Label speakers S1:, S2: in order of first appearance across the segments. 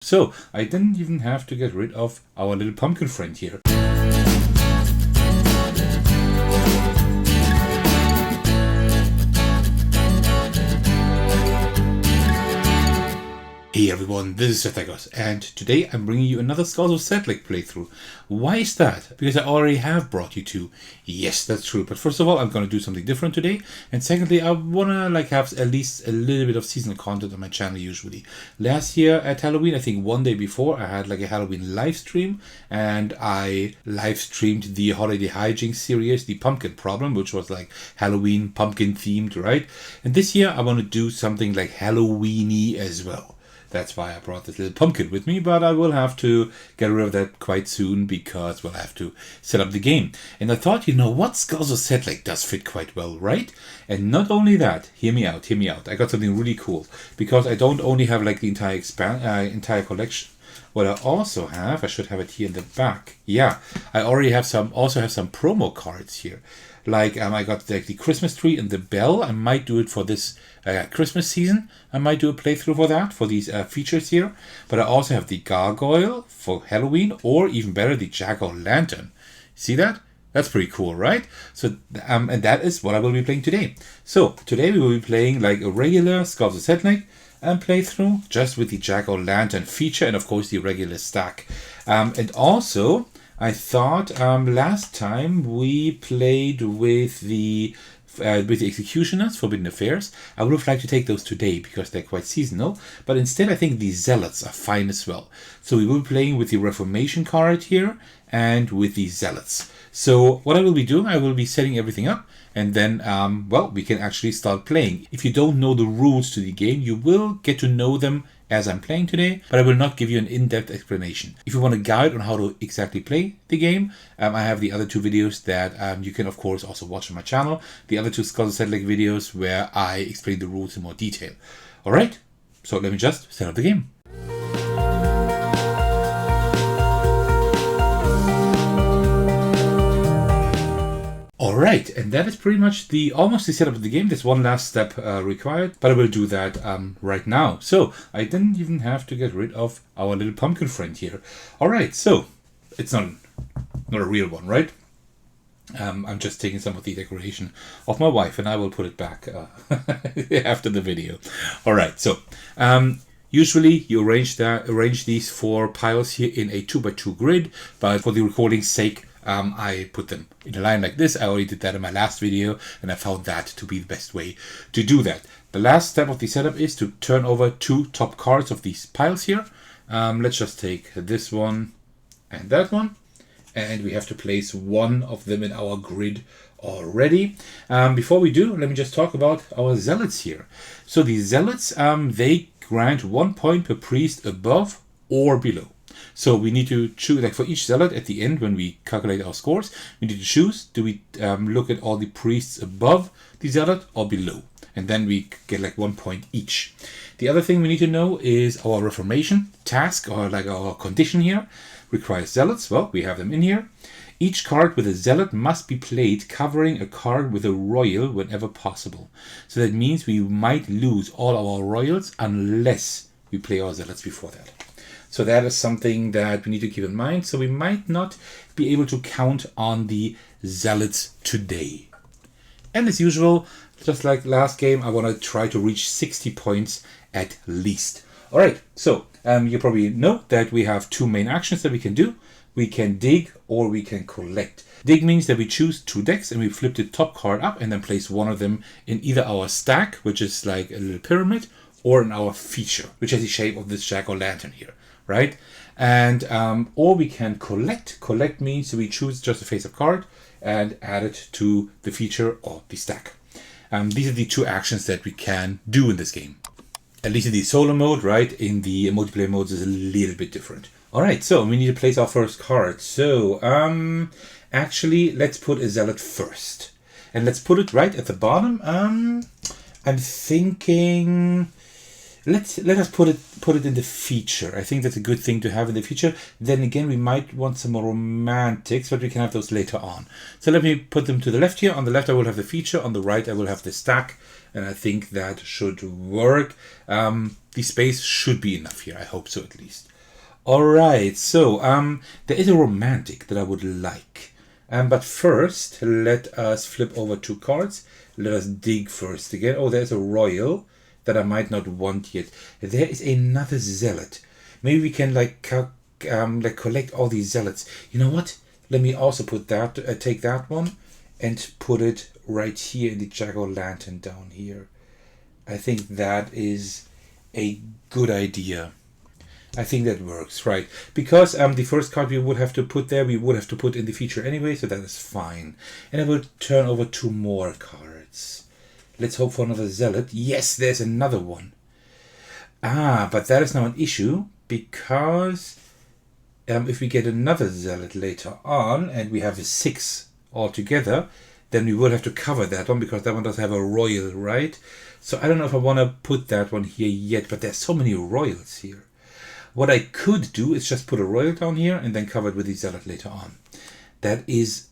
S1: So I didn't even have to get rid of our little pumpkin friend here. Hey everyone, this is Thecos, and today I'm bringing you another Skulls of Sedlec playthrough. Why is that? Because I already have brought you two. Yes, that's true, but first of all, I'm going to do something different today, and secondly, I want to have at least a little bit of seasonal content on my channel usually. Last year at Halloween, I think one day before, I had a Halloween live stream, and I live streamed the Holiday Hijinks series, The Pumpkin Problem, which was Halloween pumpkin themed, right? And this year, I want to do something Halloweeny as well. That's why I brought this little pumpkin with me, but I will have to get rid of that quite soon because we'll have to set up the game. And I thought, you know what, Skulls of Sedlec does fit quite well, right? And not only that, hear me out. I got something really cool because I don't only have the entire collection. What I also have, I should have it here in the back. Yeah, I already have some promo cards here. I got the Christmas tree and the bell. I might do it for this Christmas season. I might do a playthrough for that, for these features here. But I also have the gargoyle for Halloween, or even better, the jack-o'-lantern. See that? That's pretty cool, right? So, and that is what I will be playing today. So, today we will be playing a regular Skulls of Sedlec playthrough, just with the jack-o'-lantern feature and, of course, the regular stack. And also, I thought last time we played with the Executioners, Forbidden Affairs. I would have liked to take those today because they're quite seasonal, but instead I think the Zealots are fine as well. So we will be playing with the Reformation card here and with the Zealots. So what I will be doing, I will be setting everything up, and then, we can actually start playing. If you don't know the rules to the game, you will get to know them as I'm playing today, but I will not give you an in-depth explanation. If you want a guide on how to exactly play the game, I have the other two videos that you can, of course, also watch on my channel. The other two Skulls of Sedlec videos where I explain the rules in more detail. Alright, so let me just set up the game. Alright, and that is pretty much almost the setup of the game. There's one last step required, but I will do that right now. So, I didn't even have to get rid of our little pumpkin friend here. Alright, so, it's not a real one, right? I'm just taking some of the decoration of my wife, and I will put it back after the video. Alright, so, usually you arrange these 4 piles here in a 2x2 grid, but for the recording's sake, I put them in a line like this. I already did that in my last video, and I found that to be the best way to do that. The last step of the setup is to turn over 2 top cards of these piles here. Let's just take this one and that one, and we have to place one of them in our grid already. Before we do, let me just talk about our Zealots here. So the Zealots, they grant 1 point per priest above or below. So we need to choose, for each zealot at the end when we calculate our scores, we need to choose, do we look at all the priests above the zealot or below? And then we get 1 point each. The other thing we need to know is our Reformation task, or our condition here, requires zealots. Well, we have them in here. Each card with a zealot must be played covering a card with a royal whenever possible. So that means we might lose all our royals unless we play our zealots before that. So that is something that we need to keep in mind. So we might not be able to count on the Zealots today. And as usual, just like last game, I want to try to reach 60 points at least. Alright, so you probably know that we have 2 main actions that we can do. We can dig or we can collect. Dig means that we choose 2 decks and we flip the top card up and then place one of them in either our stack, which is like a little pyramid, or in our feature, which has the shape of this jack-o'-lantern here. Right? And or we can collect. Collect means we choose just a face-up card and add it to the feature or the stack. These are the 2 actions that we can do in this game. At least in the solo mode, right? In the multiplayer modes is a little bit different. Alright, so we need to place our first card. So, actually, let's put a zealot first. And let's put it right at the bottom. I'm thinking... Let us put it in the feature. I think that's a good thing to have in the feature. Then again, we might want some more romantics, but we can have those later on. So let me put them to the left here. On the left, I will have the feature. On the right, I will have the stack. And I think that should work. The space should be enough here. I hope so, at least. Alright, so there is a romantic that I would like. But first, let us flip over 2 cards. Let us dig first again. Oh, there's a royal that I might not want yet. There is another zealot. Maybe we can like collect all these zealots. You know what? Let me also put that, take that one and put it right here in the jack-o'-lantern down here. I think that is a good idea. I think that works, right? Because the first card we would have to put there, we would have to put in the feature anyway, so that is fine. And I will turn over 2 more cards. Let's hope for another zealot. Yes, there's another one. But that is now an issue, because if we get another zealot later on, and we have a 6 altogether, then we will have to cover that one, because that one does have a royal, right? So I don't know if I want to put that one here yet, but there's so many royals here. What I could do is just put a royal down here and then cover it with the zealot later on. That is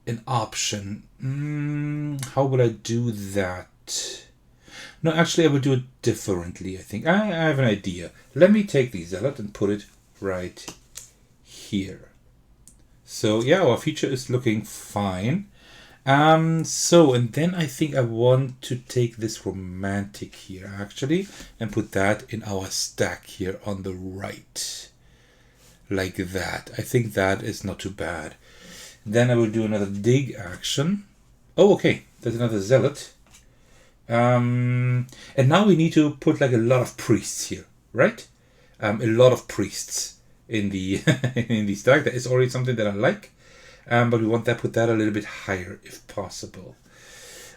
S1: an option. How would I do that? No, actually I will do it differently, I think. I have an idea. Let me take the zealot and put it right here. So yeah, our feature is looking fine. And then I think I want to take this romantic here actually and put that in our stack here on the right. Like that. I think that is not too bad. Then I will do another dig action. Oh, okay. There's another zealot. And now we need to put like a lot of priests here, right? A lot of priests in the in the stack. That is already something that I like. But we want that, put that a little bit higher if possible.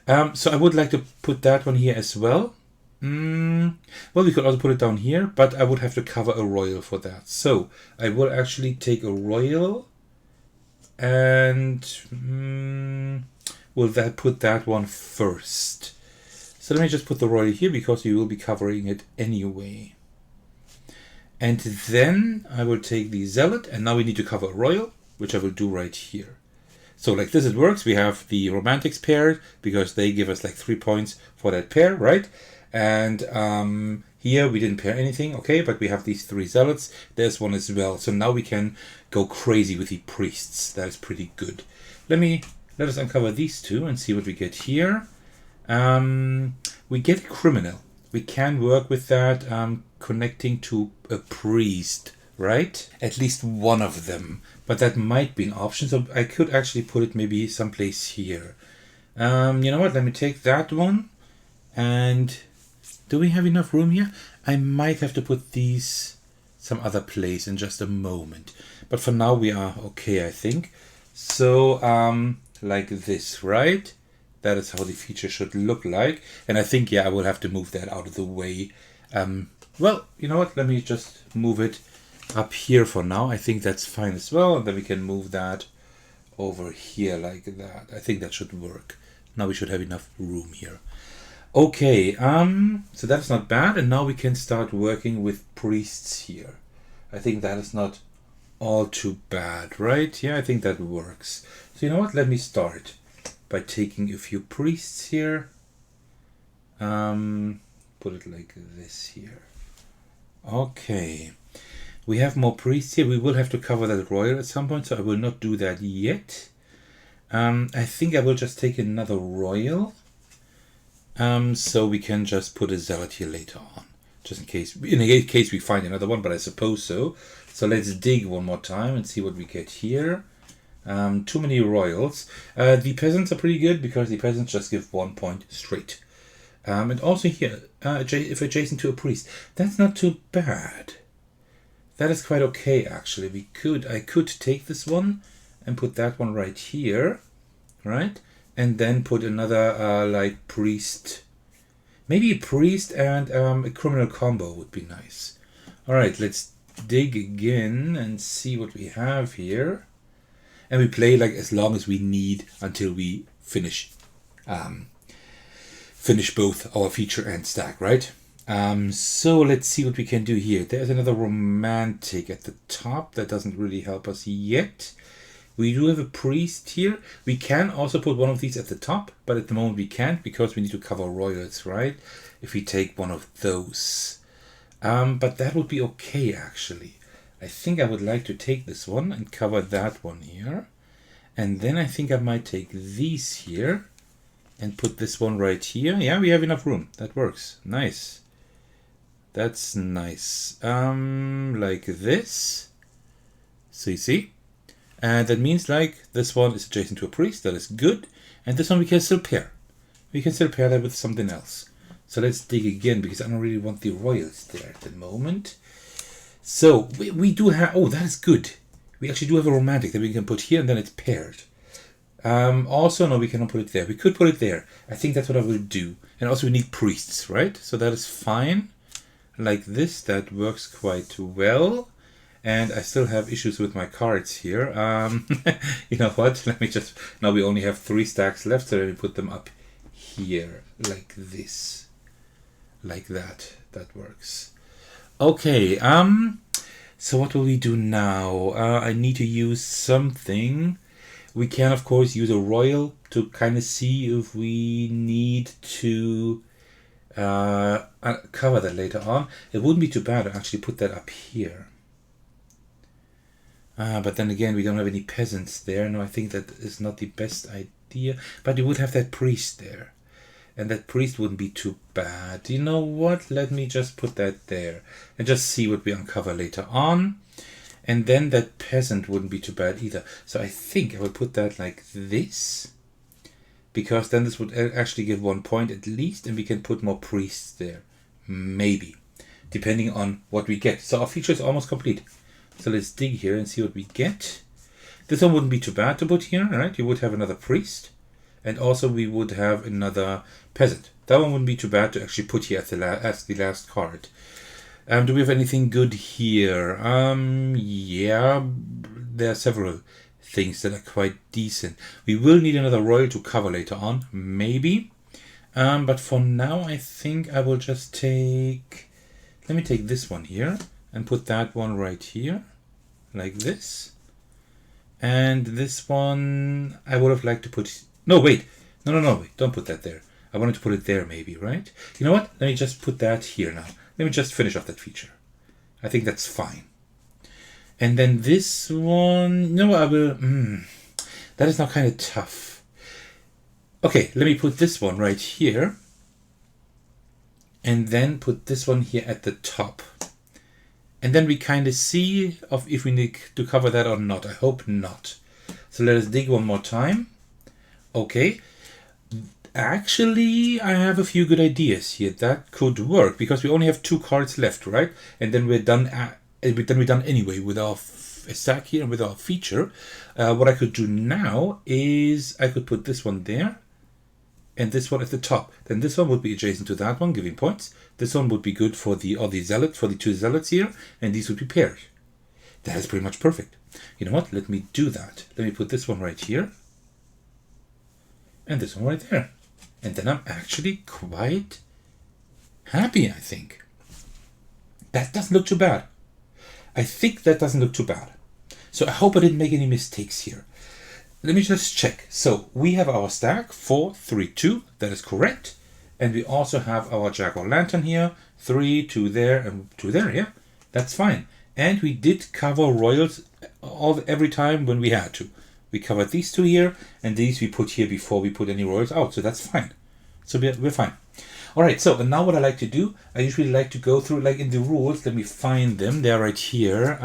S1: So I would like to put that one here as well. Well, we could also put it down here, but I would have to cover a royal for that. So I will actually take a royal and will that put that one first. So let me just put the royal here because we will be covering it anyway. And then I will take the zealot, and now we need to cover a royal, which I will do right here. So like this it works. We have the romantics paired because they give us like 3 points for that pair, right? And here we didn't pair anything, okay, but we have these 3 zealots. There's one as well. So now we can go crazy with the priests. That is pretty good. Let us uncover these 2 and see what we get here. We get a criminal. We can work with that connecting to a priest, right? At least one of them. But that might be an option. So I could actually put it maybe someplace here. You know what? Let me take that one. And do we have enough room here? I might have to put these some other place in just a moment. But for now we are okay, I think. So like this, right? That is how the feature should look like. And I think, yeah, I will have to move that out of the way. Well, you know what? Let me just move it up here for now. I think that's fine as well. And then we can move that over here like that. I think that should work. Now we should have enough room here. Okay, so that's not bad. And now we can start working with priests here. I think that is not all too bad, right? Yeah, I think that works. So you know what? Let me start by taking a few priests here. Put it like this here. Okay. We have more priests here. We will have to cover that royal at some point, so I will not do that yet. I think I will just take another royal. So we can just put a zealot here later on. Just in case we find another one, but I suppose so. So let's dig one more time and see what we get here. Too many royals. The peasants are pretty good because the peasants just give 1 point straight. And also here, if adjacent to a priest, that's not too bad. That is quite okay, actually. I could take this one and put that one right here, right? And then put another like priest. Maybe a priest and a criminal combo would be nice. All right, let's dig again and see what we have here. And we play like as long as we need until we finish both our feature and stack, right? So let's see what we can do here. There's another romantic at the top. That doesn't really help us yet. We do have a priest here. We can also put one of these at the top, but at the moment we can't because we need to cover royals, right? If we take one of those. But that would be okay, actually. I think I would like to take this one and cover that one here. And then I think I might take these here and put this one right here. Yeah, we have enough room. That works. Nice. That's nice. Like this. So you see? And that means like this one is adjacent to a priest. That is good. And this one we can still pair. We can still pair that with something else. So let's dig again, because I don't really want the royals there at the moment. So we do have... Oh, that is good. We actually do have a romantic that we can put here, and then it's paired. Also, no, we cannot put it there. We could put it there. I think that's what I will do. And also we need priests, right? So that is fine. Like this, that works quite well. And I still have issues with my cards here. You know what? Let me just... Now we only have 3 stacks left, so let me put them up here. Like this. Like that. That works. Okay, so what will we do now? I need to use something. We can, of course, use a royal to kind of see if we need to cover that later on. It wouldn't be too bad to actually put that up here. But then again, we don't have any peasants there. No, I think that is not the best idea. But we would have that priest there. And that priest wouldn't be too bad. You know what? Let me just put that there. And just see what we uncover later on. And then that peasant wouldn't be too bad either. So I think I will put that like this. Because then this would actually give 1 point at least. And we can put more priests there. Maybe. Depending on what we get. So our feature is almost complete. So let's dig here and see what we get. This one wouldn't be too bad to put here. Right? You would have another priest. And also we would have another peasant. That one wouldn't be too bad to actually put here as the last card. Do we have anything good here? Yeah, there are several things that are quite decent. We will need another royal to cover later on, maybe. But for now, I think I will just take... Let me take this one here and put that one right here, like this. And this one, I would have liked to put... No, wait. No, wait. Don't put that there. I wanted to put it there maybe, right? You know what? Let me just put that here now. Let me just finish off that feature. I think that's fine. And then this one... No, I will... that is now kind of tough. Okay, let me put this one right here. And then put this one here at the top. And then we kind of see if we need to cover that or not. I hope not. So let us dig one more time. Okay, actually, I have a few good ideas here. That could work because we only have 2 cards left, right? And then we're done. We're done anyway with our stack here and with our feature. What I could do now is I could put this one there, and this one at the top. Then this one would be adjacent to that one, giving points. This one would be good for the zealots, for the 2 zealots here, and these would be paired. That is pretty much perfect. You know what? Let me do that. Let me put this one right here. And this one right there. And then I'm actually quite happy, I think. That doesn't look too bad. I think that doesn't look too bad. So I hope I didn't make any mistakes here. Let me just check. So we have our stack 4, 3, 2. That is correct. And we also have our jack-o'-lantern here. 3, 2 there, and 2 there. Yeah, that's fine. And we did cover royals every time when we had to. We covered these 2 here, and these we put here before we put any royals out, so that's fine. So we're fine. Alright, so now what I like to do, I usually like to go through, like in the rules, let me find them, they're right here,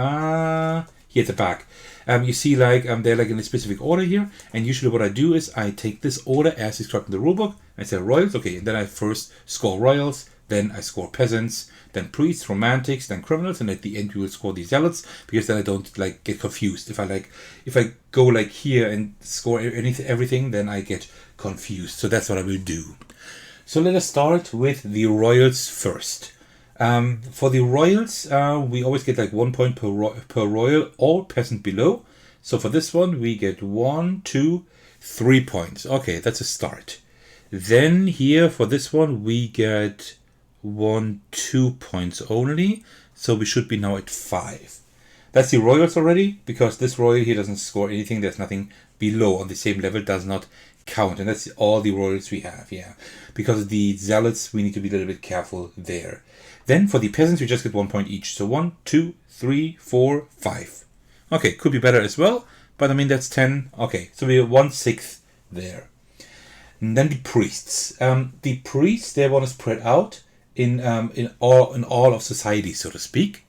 S1: here at the back. You see like, they're like in a specific order here, and usually what I do is I take this order as described in the rulebook, I say royals, okay, and then I first score royals, then I score peasants, then priests, romantics, then criminals, and at the end we will score the zealots, because then I don't like get confused. If I go like here and score everything, then I get confused. So that's what I will do. So let us start with the royals first. For the royals, we always get like 1 point per royal or peasant below. So for this one, we get 1, 2, 3 points. Okay, that's a start. Then here for this one, we get 1, 2 points only. So we should be now at 5. That's the royals already, because this royal here doesn't score anything. There's nothing below on the same level, does not count. And that's all the royals we have, yeah. Because of the zealots, we need to be a little bit careful there. Then for the peasants, we just get 1 point each. So 1, 2, 3, 4, 5. Okay, could be better as well, but I mean, that's 10. Okay, so we have 1/6 there. And then the priests. The priests, they want to spread out in all of society, so to speak.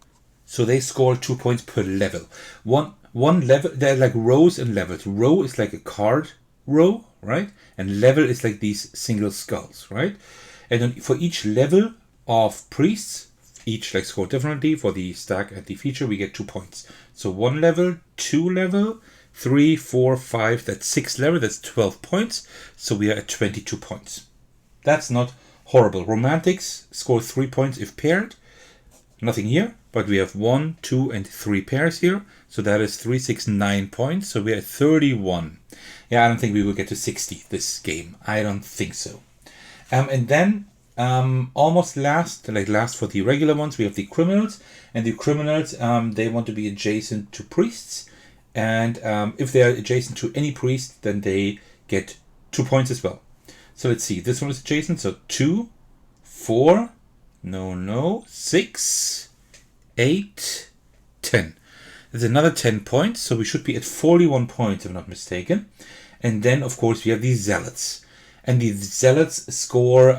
S1: So they score 2 points per level. One level, they're like rows and levels. Row is like a card row, right? And level is like these single skulls, right? And then for each level of priests, each like score differently. For the stack and the feature, we get 2 points. So 1 level, 2 level, 3, 4, 5, that's 6 level, that's 12 points. So we are at 22 points. That's not horrible. Romantics score 3 points if paired. Nothing here, but we have 1, 2, and 3 pairs here. So that is 3, 6, 9 points. So we're at 31. Yeah, I don't think we will get to 60 this game. I don't think so. And then almost last for the regular ones, we have the criminals. And the criminals, they want to be adjacent to priests. And if they are adjacent to any priest, then they get 2 points as well. So let's see, this one is adjacent, so 2, 4, 6, 8, 10. There's another 10 points, so we should be at 41 points if I'm not mistaken. And then, of course, we have the zealots. And the zealots score,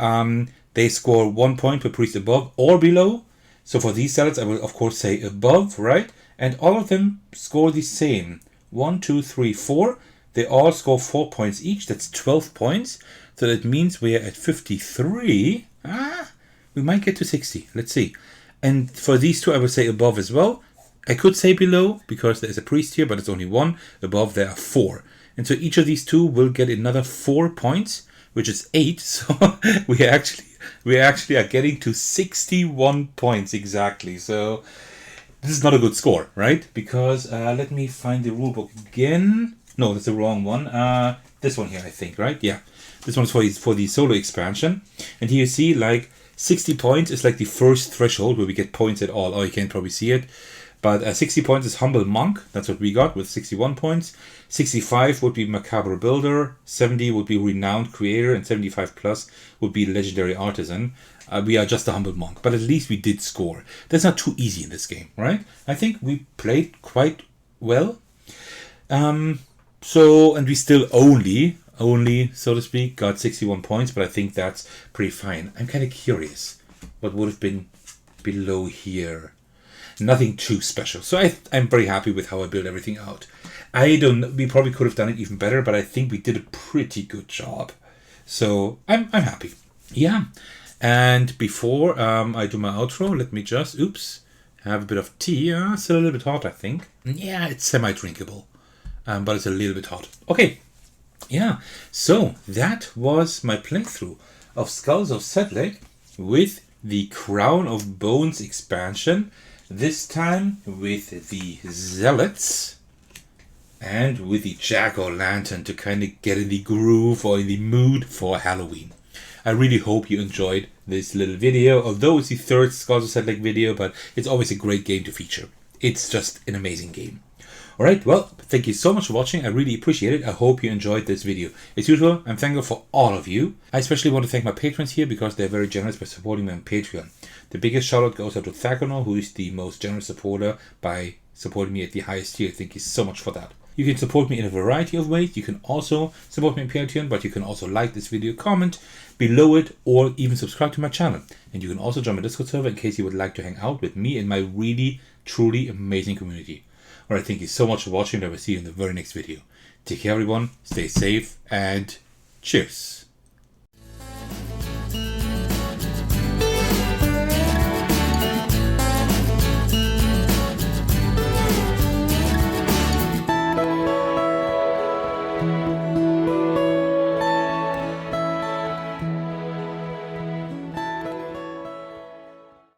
S1: they score 1 point per priest above or below. So for these zealots, I will, of course, say above, right? And all of them score the same. 1, 2, 3, 4. They all score 4 points each. That's 12 points. So that means we are at 53. We might get to 60. Let's see. And for these two, I would say above as well. I could say below because there's a priest here, but it's only 1. Above, there are 4. And so each of these two will get another 4 points, which is 8. So we actually are getting to 61 points exactly. So this is not a good score, right? Because let me find the rulebook again. No, that's the wrong one. This one here, I think, right? Yeah. This one's for the solo expansion. And here you see, like, 60 points is like the first threshold where we get points at all. Oh, you can't probably see it. But 60 points is Humble Monk. That's what we got with 61 points. 65 would be Macabre Builder. 70 would be Renowned Creator. And 75 plus would be Legendary Artisan. We are just a Humble Monk. But at least we did score. That's not too easy in this game, right? I think we played quite well. And we still only, so to speak, got 61 points. But I think that's pretty fine. I'm kind of curious what would have been below here. Nothing too special. So I'm very happy with how I built everything out. We probably could have done it even better, but I think we did a pretty good job. So I'm happy. Yeah. And before I do my outro, let me just, have a bit of tea. It's a little bit hot, I think. Yeah, it's semi-drinkable. But it's a little bit hot. Okay. Yeah. So that was my playthrough of Skulls of Sedlec with the Crown of Bones expansion. This time with the Zealots and with the Jack-o'-lantern to kind of get in the groove or in the mood for Halloween. I really hope you enjoyed this little video, although it's the third Skulls of Sedlec video, but it's always a great game to feature. It's just an amazing game. Alright, well, thank you so much for watching. I really appreciate it. I hope you enjoyed this video. As usual, I'm thankful for all of you. I especially want to thank my patrons here because they're very generous by supporting me on Patreon. The biggest shout out goes out to Thecos, who is the most generous supporter by supporting me at the highest tier. Thank you so much for that. You can support me in a variety of ways. You can also support me on Patreon, but you can also like this video, comment below it, or even subscribe to my channel. And you can also join my Discord server in case you would like to hang out with me and my really, truly amazing community. Alright, thank you so much for watching, and I will see you in the very next video. Take care everyone, stay safe, and cheers!